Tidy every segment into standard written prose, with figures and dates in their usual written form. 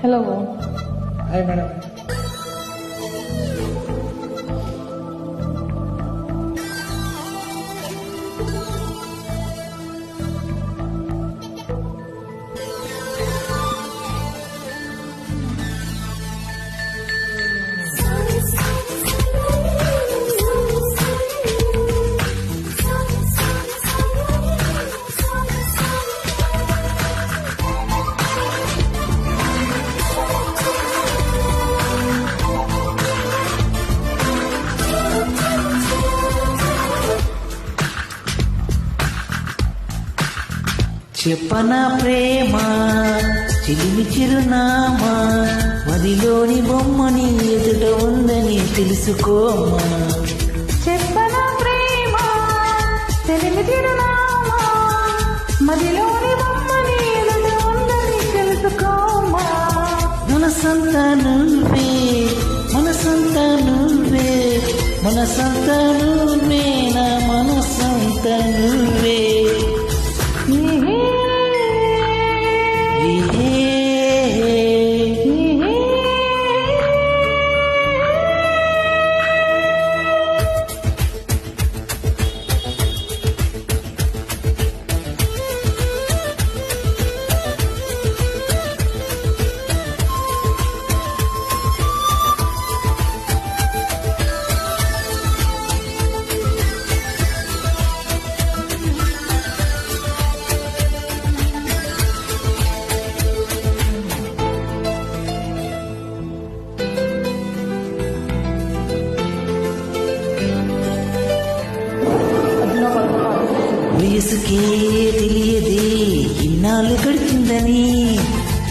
Hello. Hi madam. చెప్పనా ప్రేమ చిలిమి చిరునామా, మదిలోని బొమ్మని ఎదుట ఉందని తెలుసుకోమా. చెప్పనా ప్రేమ తెలిమి చిరునామా, మదిలోని బొమ్మని ఎదుట ఉందని తెలుసుకోమా. మనసంతా నువ్వే, మనసంతా నువ్వే, మనసంతా నువ్వే, నా మనసంతా నువ్వే. వయసుకే తెలియదే ఇన్నాళ్ళు గడిచిందని,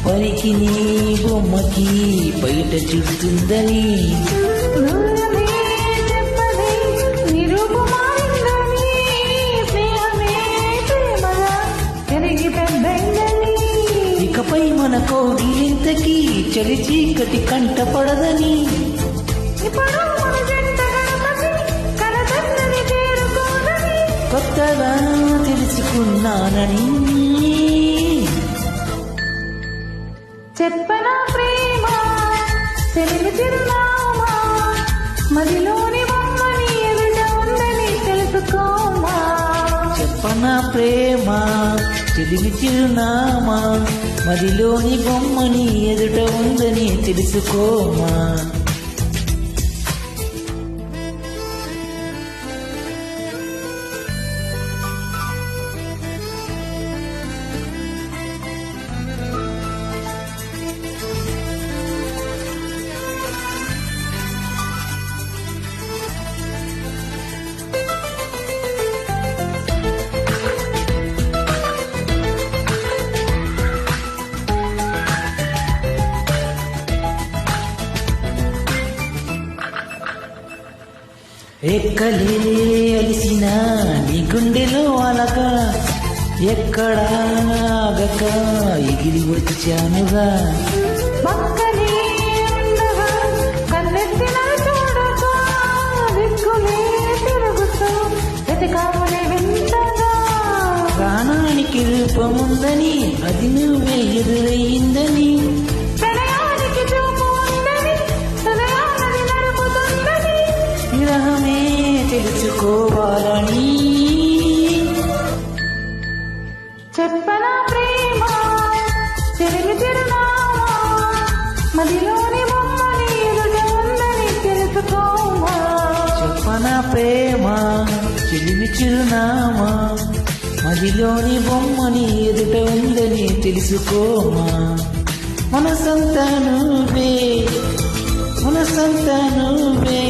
పనికి నీ బొమ్మకి బయట చూస్తుందని. ఇకపై మన కోగిలింతకి చలి చీకటి కంట పడదని. కొత్తగా తెలుసుకున్నానని. చెప్పనా ప్రేమ తెలిమి చిరునామా, మదిలోని బొమ్మని ఎదుట ఉందని తెలుసుకోమా. చెప్పనా ప్రేమ చిలిమి చిరునామా, మదిలోని బొమ్మని ఎదుట ఉందని తెలుసుకోమా. ఎక్కలే అలిసిన నీ గుండెలో అలగా, ఎక్కడా ఆగక ఎగిరి వచ్చానుగా. ప్రాణానికి రూపముందని అది నువ్వే ఎదురయ్యిందని. విరహమే తెలుసుకోవాలని. చెప్పనా ప్రేమ తెలిమి చిరునామా, మదిలోని బొమ్మని ఎదుట ఉందని తెలుసుకోమా. చెప్పనా ప్రేమ చిలిమి చిరునామా, మదిలోని బొమ్మని ఎదుట ఉందని తెలుసుకోమా. మనసంతా నువ్వే, మనసంతా నువ్వే,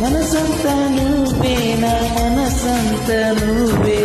మనసంతా నువ్వే, నా మనసంతా నువ్వే.